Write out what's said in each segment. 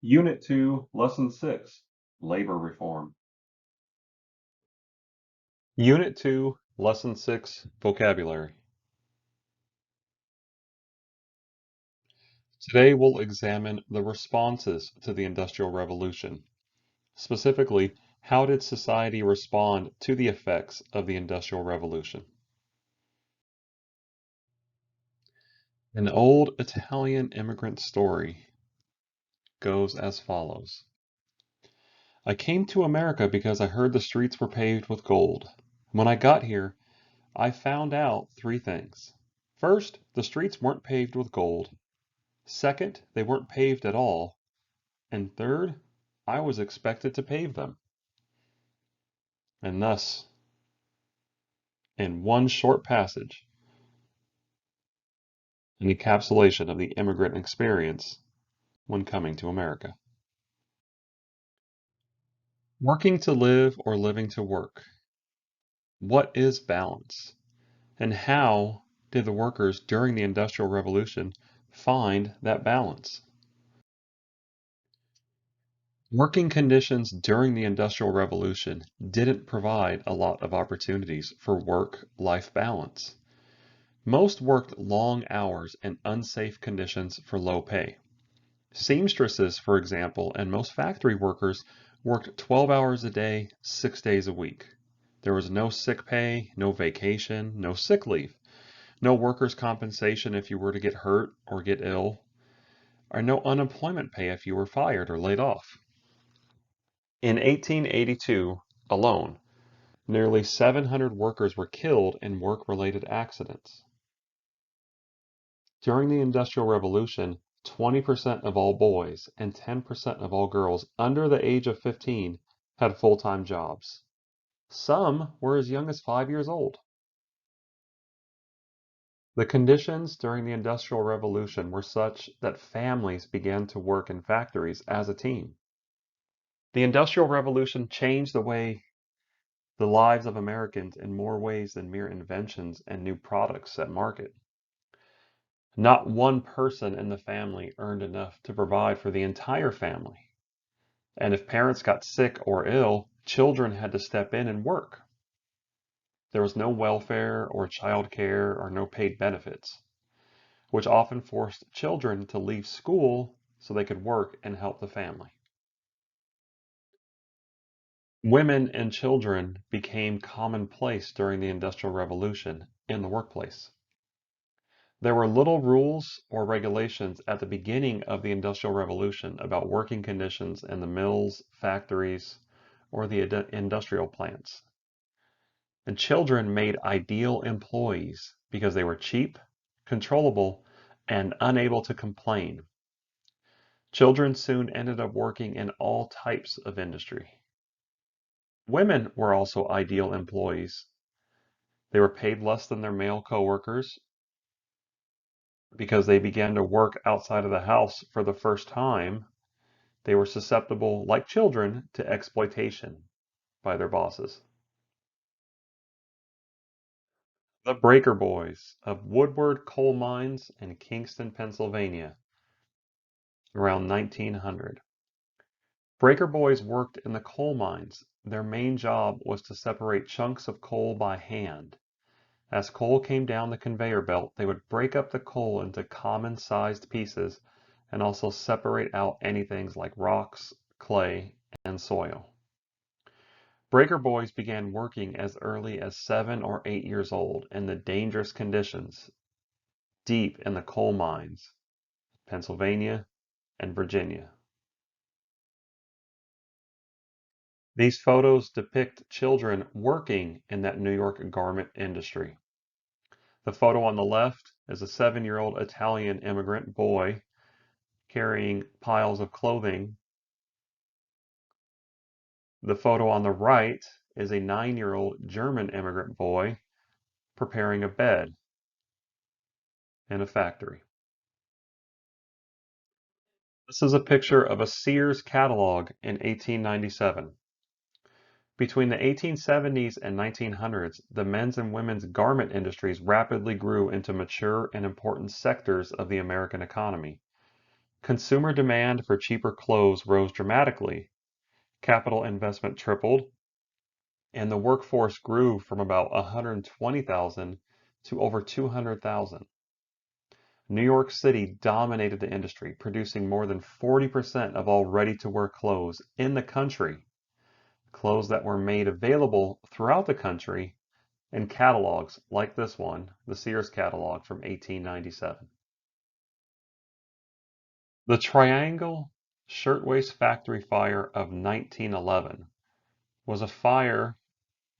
Unit 2, Lesson 6, Labor Reform. Unit 2, Lesson 6, Vocabulary. Today we'll examine the responses to the Industrial Revolution. Specifically, how did society respond to the effects of the Industrial Revolution? An old Italian immigrant story goes as follows. I came to America because I heard the streets were paved with gold. When I got here, I found out three things. First, the streets weren't paved with gold. Second, they weren't paved at all. And third, I was expected to pave them. And thus, in one short passage, an encapsulation of the immigrant experience when coming to America. Working to live or living to work. What is balance? And how did the workers during the Industrial Revolution find that balance? Working conditions during the Industrial Revolution didn't provide a lot of opportunities for work-life balance. Most worked long hours in unsafe conditions for low pay. Seamstresses, for example, and most factory workers worked 12 hours a day, 6 days a week. There was no sick pay, no vacation, no sick leave, no workers' compensation if you were to get hurt or get ill, or no unemployment pay if you were fired or laid off. In 1882 alone, nearly 700 workers were killed in work-related accidents. During the Industrial Revolution, 20% of all boys and 10% of all girls under the age of 15 had full-time jobs. Some were as young as 5 years old. The conditions during the Industrial Revolution were such that families began to work in factories as a team. The Industrial Revolution changed the lives of Americans in more ways than mere inventions and new products at market. Not one person in the family earned enough to provide for the entire family. And if parents got sick or ill, children had to step in and work. There was no welfare or child care or no paid benefits, which often forced children to leave school so they could work and help the family. Women and children became commonplace during the Industrial Revolution in the workplace. There were little rules or regulations at the beginning of the Industrial Revolution about working conditions in the mills, factories, or the industrial plants. And children made ideal employees because they were cheap, controllable, and unable to complain. Children soon ended up working in all types of industry. Women were also ideal employees. They were paid less than their male coworkers because they began to work outside of the house for the first time. They were susceptible, like children, to exploitation by their bosses. The Breaker Boys of Woodward Coal Mines in Kingston, Pennsylvania, around 1900. Breaker Boys worked in the coal mines. Their main job was to separate chunks of coal by hand. As coal came down the conveyor belt, they would break up the coal into common-sized pieces and also separate out anything like rocks, clay, and soil. Breaker Boys began working as early as 7 or 8 years old in the dangerous conditions deep in the coal mines, Pennsylvania and Virginia. These photos depict children working in that New York garment industry. The photo on the left is a 7-year-old Italian immigrant boy carrying piles of clothing. The photo on the right is a 9-year-old German immigrant boy preparing a bed in a factory. This is a picture of a Sears catalog in 1897. Between the 1870s and 1900s, the men's and women's garment industries rapidly grew into mature and important sectors of the American economy. Consumer demand for cheaper clothes rose dramatically, capital investment tripled, and the workforce grew from about 120,000 to over 200,000. New York City dominated the industry, producing more than 40% of all ready-to-wear clothes in the country, clothes that were made available throughout the country in catalogs like this one, the Sears catalog from 1897. The Triangle Shirtwaist Factory Fire of 1911 was a fire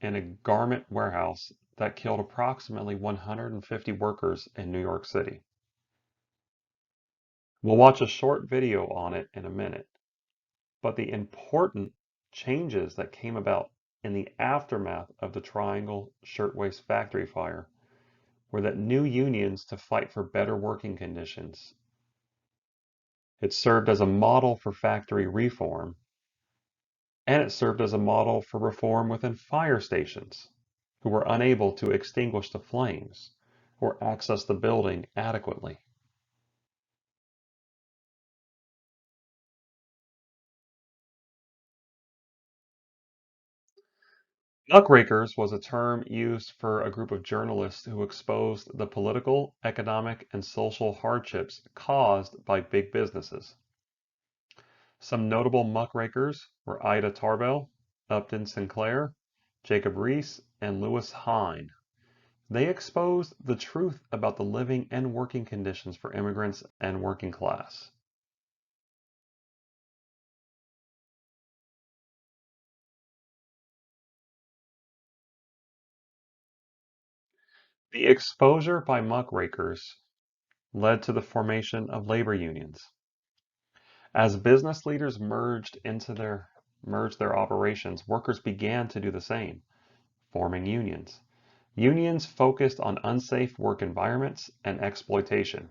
in a garment warehouse that killed approximately 150 workers in New York City. We'll watch a short video on it in a minute, but the important changes that came about in the aftermath of the Triangle Shirtwaist Factory Fire were that new unions to fight for better working conditions. It served as a model for factory reform, and it served as a model for reform within fire stations, who were unable to extinguish the flames or access the building adequately. Muckrakers was a term used for a group of journalists who exposed the political, economic, and social hardships caused by big businesses. Some notable muckrakers were Ida Tarbell, Upton Sinclair, Jacob Riis, and Lewis Hine. They exposed the truth about the living and working conditions for immigrants and working class. The exposure by muckrakers led to the formation of labor unions. As business leaders merged their operations, workers began to do the same, forming unions. Unions focused on unsafe work environments and exploitation.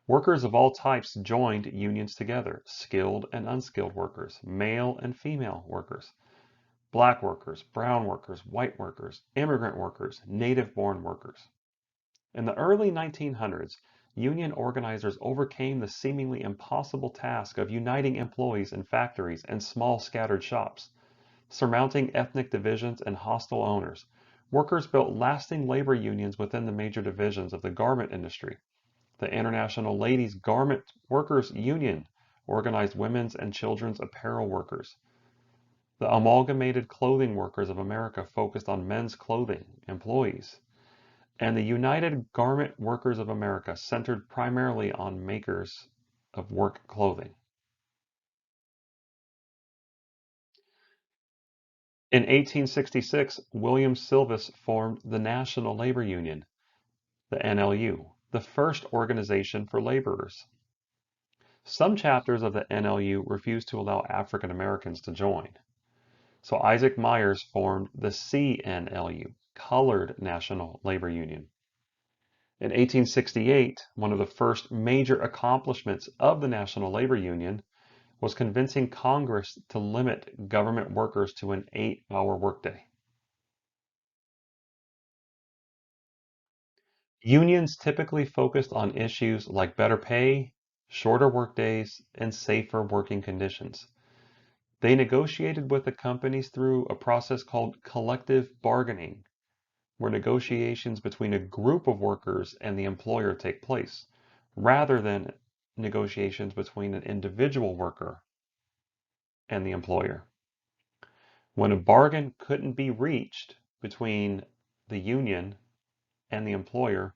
Workers of all types joined unions together, skilled and unskilled workers, male and female workers, black workers, brown workers, white workers, immigrant workers, native-born workers. In the early 1900s, union organizers overcame the seemingly impossible task of uniting employees in factories and small scattered shops. Surmounting ethnic divisions and hostile owners, workers built lasting labor unions within the major divisions of the garment industry. The International Ladies Garment Workers Union organized women's and children's apparel workers. The Amalgamated Clothing Workers of America focused on men's clothing employees. And the United Garment Workers of America centered primarily on makers of work clothing. In 1866, William Silvis formed the National Labor Union, the NLU, the first organization for laborers. Some chapters of the NLU refused to allow African Americans to join. So Isaac Myers formed the CNLU, Colored National Labor Union. In 1868, one of the first major accomplishments of the National Labor Union was convincing Congress to limit government workers to an 8-hour workday. Unions typically focused on issues like better pay, shorter workdays, and safer working conditions. They negotiated with the companies through a process called collective bargaining, where negotiations between a group of workers and the employer take place, rather than negotiations between an individual worker and the employer. When a bargain couldn't be reached between the union and the employer,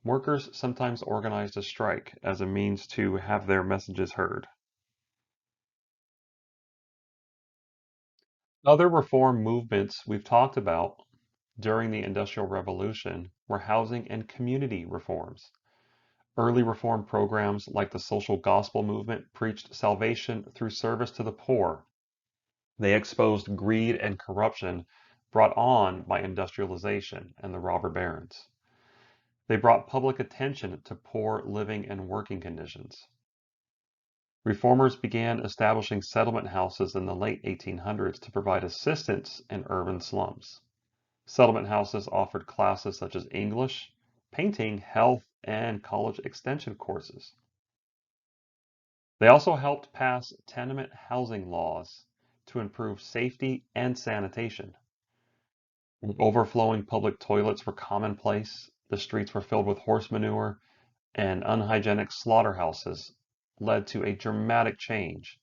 workers sometimes organized a strike as a means to have their messages heard. Other reform movements we've talked about during the Industrial Revolution were housing and community reforms. Early reform programs like the social gospel movement preached salvation through service to the poor. They exposed greed and corruption brought on by industrialization and the robber barons. They brought public attention to poor living and working conditions. Reformers began establishing settlement houses in the late 1800s to provide assistance in urban slums. Settlement houses offered classes such as English, painting, health, and college extension courses. They also helped pass tenement housing laws to improve safety and sanitation. Overflowing public toilets were commonplace. The streets were filled with horse manure, and unhygienic slaughterhouses led to a dramatic change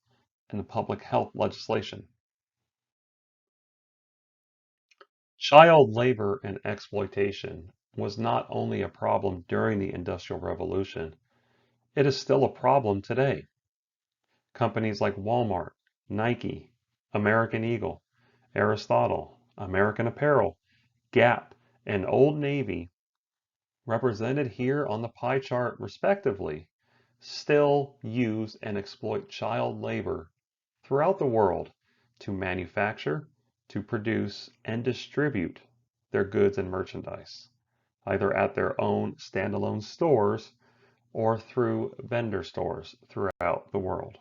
in the public health legislation. Child labor and exploitation was not only a problem during the Industrial Revolution, it is still a problem today. Companies like Walmart, Nike, American Eagle, Aristotle, American Apparel, Gap, and Old Navy, represented here on the pie chart respectively, still use and exploit child labor throughout the world to manufacture, to produce, and distribute their goods and merchandise, either at their own standalone stores or through vendor stores throughout the world.